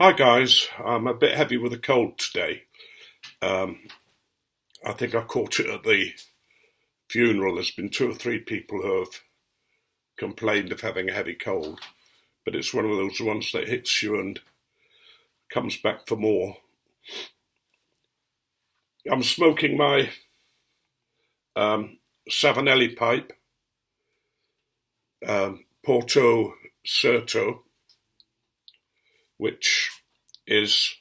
Hi guys, I'm a bit heavy with a cold today. Um, I think I caught it at the funeral. There's been two or three people who have complained of having a heavy cold, but it's one of those ones that hits you and comes back for more. I'm smoking my Savinelli pipe, Porto Certo, which is,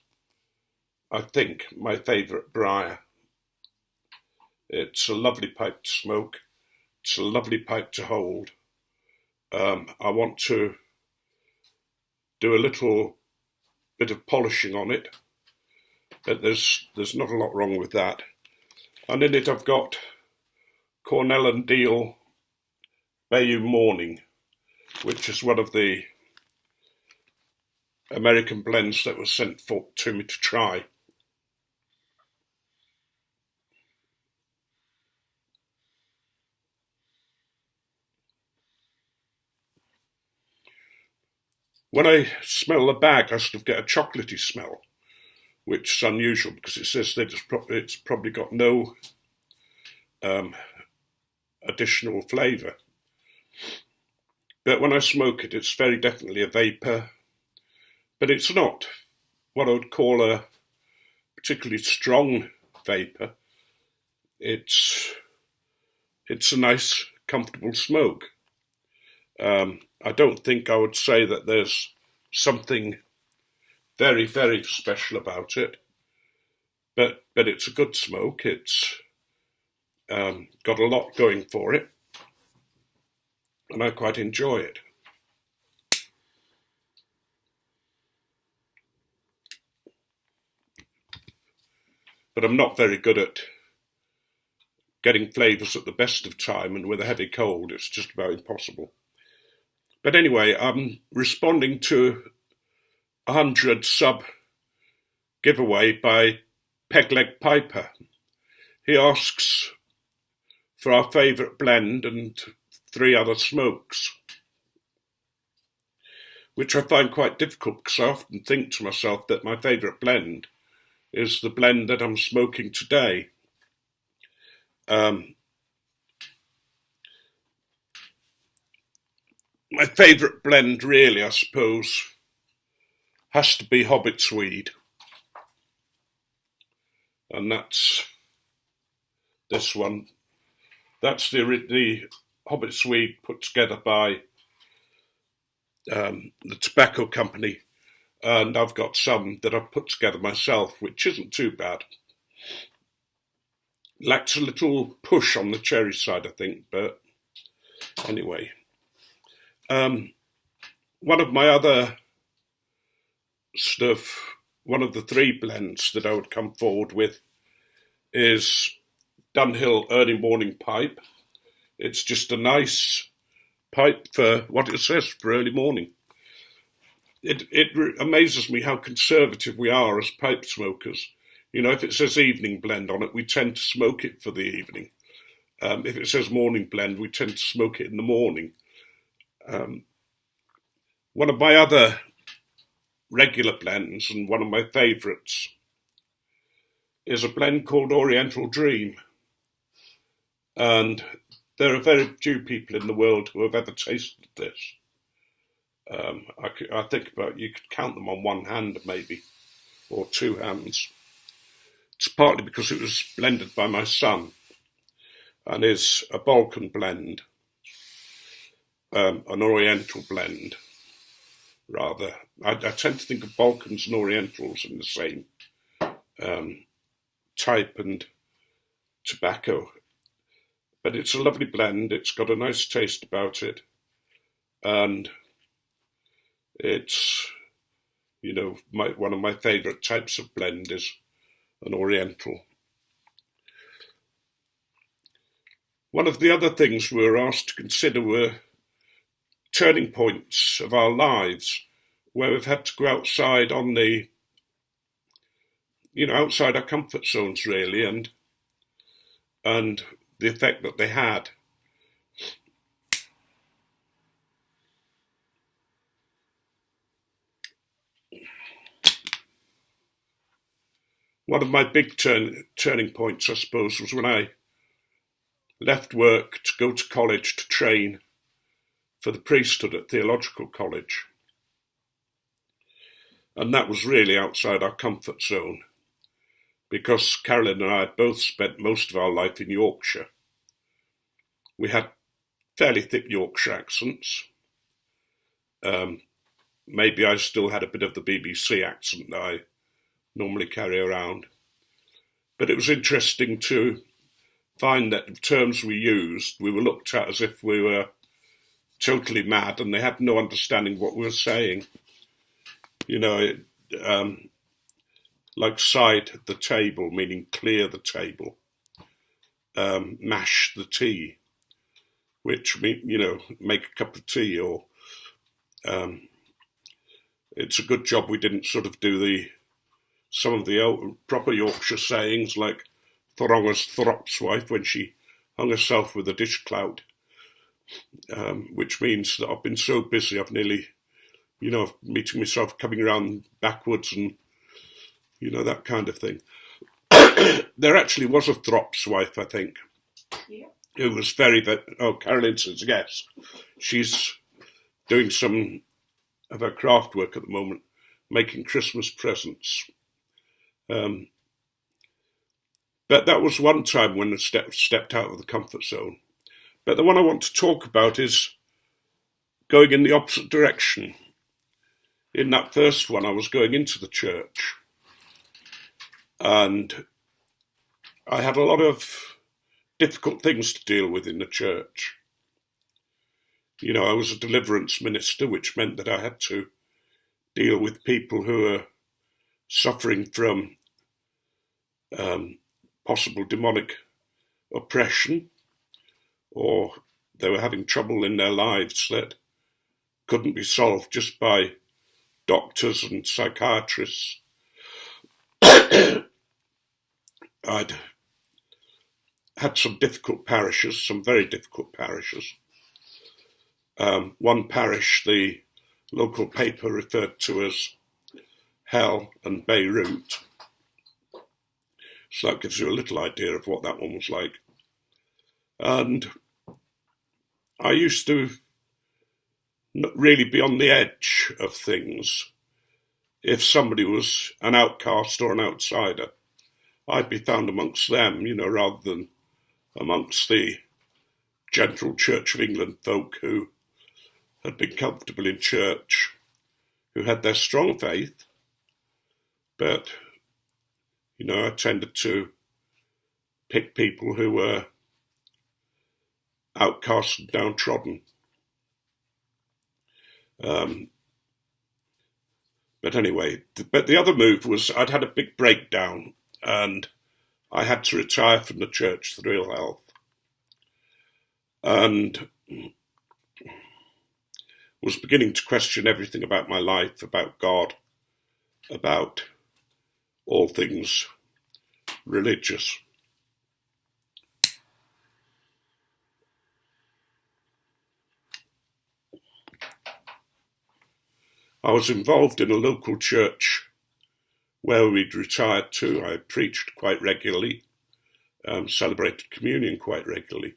I think, my favourite briar. It's a lovely pipe to smoke. It's a lovely pipe to hold. I want to do a little bit of polishing on it, but there's not a lot wrong with that. And in it I've got Cornell and Deal Bayou Morning, which is one of the American blends that was sent to me to try. When I smell the bag, I sort of get a chocolatey smell, which is unusual because it says that it's probably got no additional flavour. But when I smoke it, it's very definitely a vapour, but it's not what I would call a particularly strong vapour. It's a nice, comfortable smoke. I don't think I would say that there's something very, very special about it, but it's a good smoke. It's got a lot going for it, and I quite enjoy it. But I'm not very good at getting flavours at the best of time, and with a heavy cold, it's just about impossible. But anyway, I'm responding to 100 sub giveaway by PEGLEG PIPER. He asks for our favourite blend and 3 other smokes, which I find quite difficult because I often think to myself that my favourite blend is the blend that I'm smoking today. My favourite blend really, I suppose, has to be Hobbit Swede, and that's this one. That's the Hobbit Swede put together by the tobacco company, and I've got some that I've put together myself, which isn't too bad. Lacks a little push on the cherry side, I think, but anyway. One of my other one of the 3 blends that I would come forward with is Dunhill Early Morning Pipe. It's just a nice pipe for what it says for early morning. It amazes me how conservative we are as pipe smokers. You know, if it says evening blend on it, we tend to smoke it for the evening. If it says morning blend, we tend to smoke it in the morning. One of my other regular blends, and one of my favourites, is a blend called Oriental Dream. And there are very few people in the world who have ever tasted this. I think you could count them on one hand maybe, or 2 hands. It's partly because it was blended by my son and is a Balkan blend, an Oriental blend, rather. I tend to think of Balkans and Orientals in the same type and tobacco. But it's a lovely blend. It's got a nice taste about it. And it's, you know, one of my favourite types of blend is an Oriental. One of the other things we were asked to consider were turning points of our lives where we've had to go outside on the, you know, outside our comfort zones really, and the effect that they had. one of my big turning points, I suppose, was when I left work to go to college to train for the priesthood at theological college. And that was really outside our comfort zone, because Carolyn and I had both spent most of our life in Yorkshire. We had fairly thick Yorkshire accents. Maybe I still had a bit of the BBC accent that I normally carry around. But it was interesting to find that the terms we used, we were looked at as if we were totally mad and they had no understanding what we were saying. You know, like side the table, meaning clear the table. Mash the tea, which mean, you know, make a cup of tea, or it's a good job we didn't sort of do some of the old, proper Yorkshire sayings like Thoronga's Throp's wife when she hung herself with a dishclout, which means that I've been so busy I've nearly, you know, meeting myself coming around backwards and, you know, that kind of thing. There actually was a Throp's wife, I think, who was very, Carolyn says yes. She's doing some of her craft work at the moment, making Christmas presents. But that was one time when I stepped out of the comfort zone. But the one I want to talk about is going in the opposite direction. In that first one, I was going into the church, and I had a lot of difficult things to deal with in the church. You know, I was a deliverance minister, which meant that I had to deal with people who were suffering from possible demonic oppression, or they were having trouble in their lives that couldn't be solved just by doctors and psychiatrists. I'd had some difficult parishes, some very difficult parishes. One parish, the local paper referred to as hell and Beirut. So that gives you a little idea of what that one was like. And I used to really be on the edge of things. If somebody was an outcast or an outsider, I'd be found amongst them, you know, rather than amongst the gentle Church of England folk who had been comfortable in church, who had their strong faith, but, you know, I tended to pick people who were outcast and downtrodden. But anyway, but the other move was I'd had a big breakdown and I had to retire from the church through ill health. And was beginning to question everything about my life, about God, about all things religious. I was involved in a local church where we'd retired to. I preached quite regularly, celebrated communion quite regularly.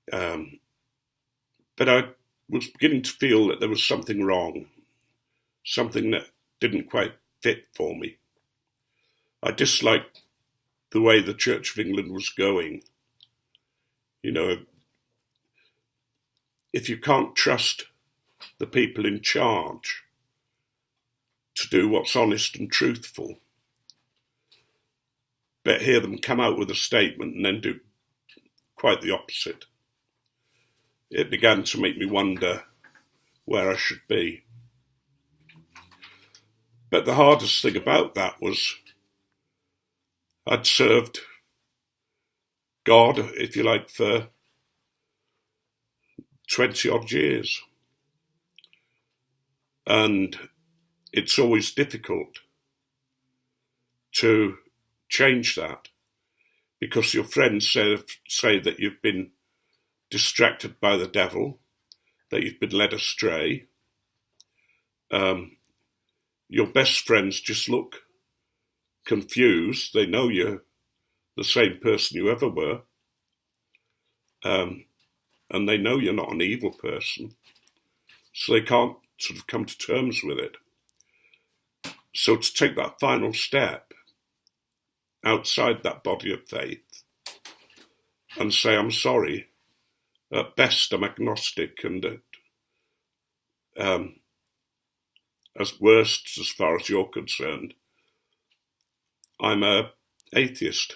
But I was beginning to feel that there was something wrong, something that didn't quite fit for me. I disliked the way the Church of England was going. You know, if you can't trust the people in charge to do what's honest and truthful, but hear them come out with a statement and then do quite the opposite, it began to make me wonder where I should be. But the hardest thing about that was I'd served God, if you like, for 20 odd years. And it's always difficult to change that because your friends say that you've been distracted by the devil, that you've been led astray. Your best friends just look confused. They know you're the same person you ever were. And they know you're not an evil person. So they can't sort of come to terms with it. So to take that final step outside that body of faith and say, I'm sorry, at best I'm agnostic, and at worst, as far as you're concerned, I'm an atheist.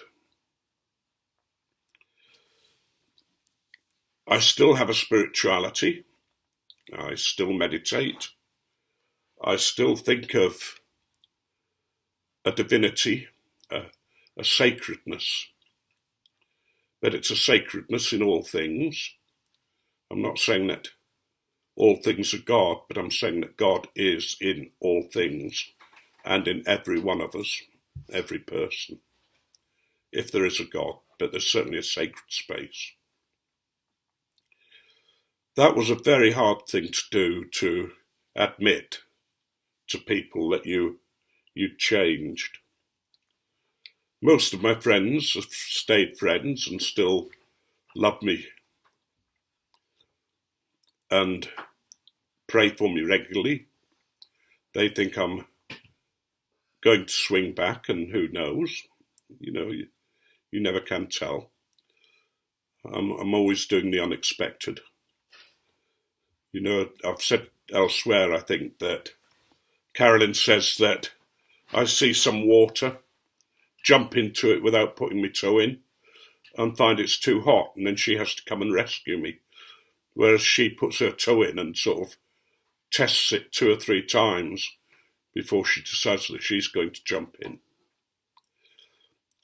I still have a spirituality. I still meditate. I still think of a divinity, a sacredness. But it's a sacredness in all things. I'm not saying that all things are God, but I'm saying that God is in all things and in every one of us, every person, if there is a God, but there's certainly a sacred space. That was a very hard thing to do, to admit to people that you'd changed. Most of my friends have stayed friends and still love me and pray for me regularly. They think I'm going to swing back, and who knows? You never can tell. I'm always doing the unexpected. I've said elsewhere, I think, that Carolyn says that I see some water, jump into it without putting my toe in, and find it's too hot, and then she has to come and rescue me. Whereas she puts her toe in and sort of tests it 2 or 3 times before she decides that she's going to jump in.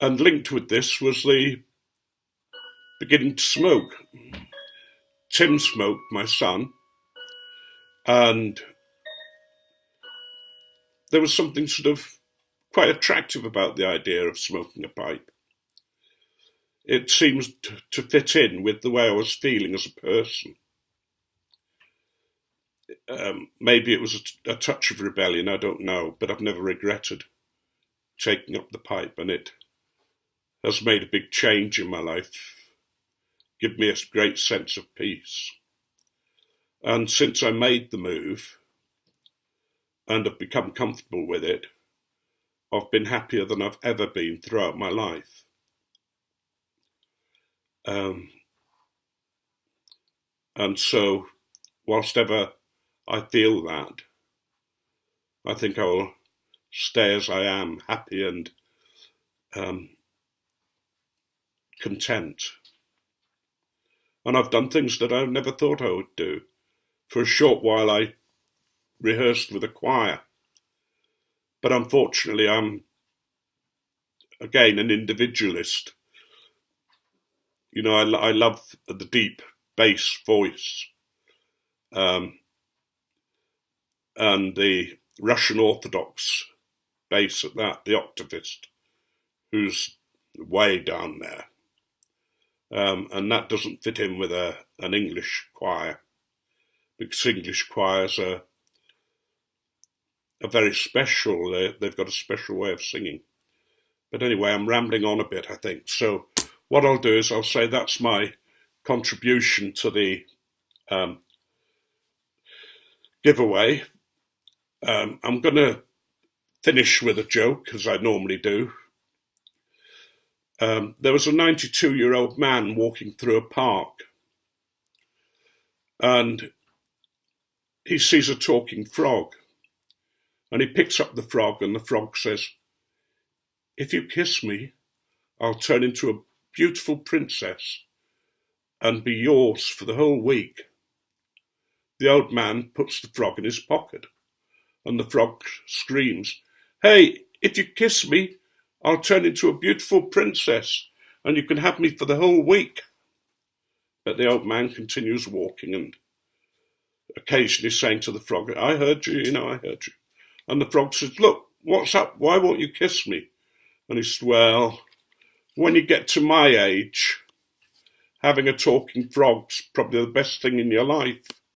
And linked with this was the beginning to smoke. Tim smoked, my son, and there was something sort of quite attractive about the idea of smoking a pipe. It seems to fit in with the way I was feeling as a person. Maybe it was a touch of rebellion, I don't know, but I've never regretted taking up the pipe, and it has made a big change in my life, given me a great sense of peace. And since I made the move and have become comfortable with it, I've been happier than I've ever been throughout my life. And so, whilst ever I feel that, I think I will stay as I am, happy and content. And I've done things that I never thought I would do. For a short while I rehearsed with a choir. But unfortunately I'm, again, an individualist. I love the deep bass voice. And the Russian Orthodox bass at that, the octavist, who's way down there. And that doesn't fit in with an English choir, because English choirs are very special. They've got a special way of singing. But anyway, I'm rambling on a bit, I think. So what I'll do is I'll say that's my contribution to the giveaway. I'm going to finish with a joke, as I normally do. There was a 92-year-old man walking through a park, and he sees a talking frog, and he picks up the frog, and the frog says, "If you kiss me, I'll turn into a beautiful princess and be yours for the whole week." The old man puts the frog in his pocket, and the frog screams, "Hey, if you kiss me, I'll turn into a beautiful princess and you can have me for the whole week." But the old man continues walking and occasionally saying to the frog, "I heard you, I heard you." And the frog says, "Look, what's up? Why won't you kiss me?" And he says, "Well, when you get to my age, having a talking frog's probably the best thing in your life."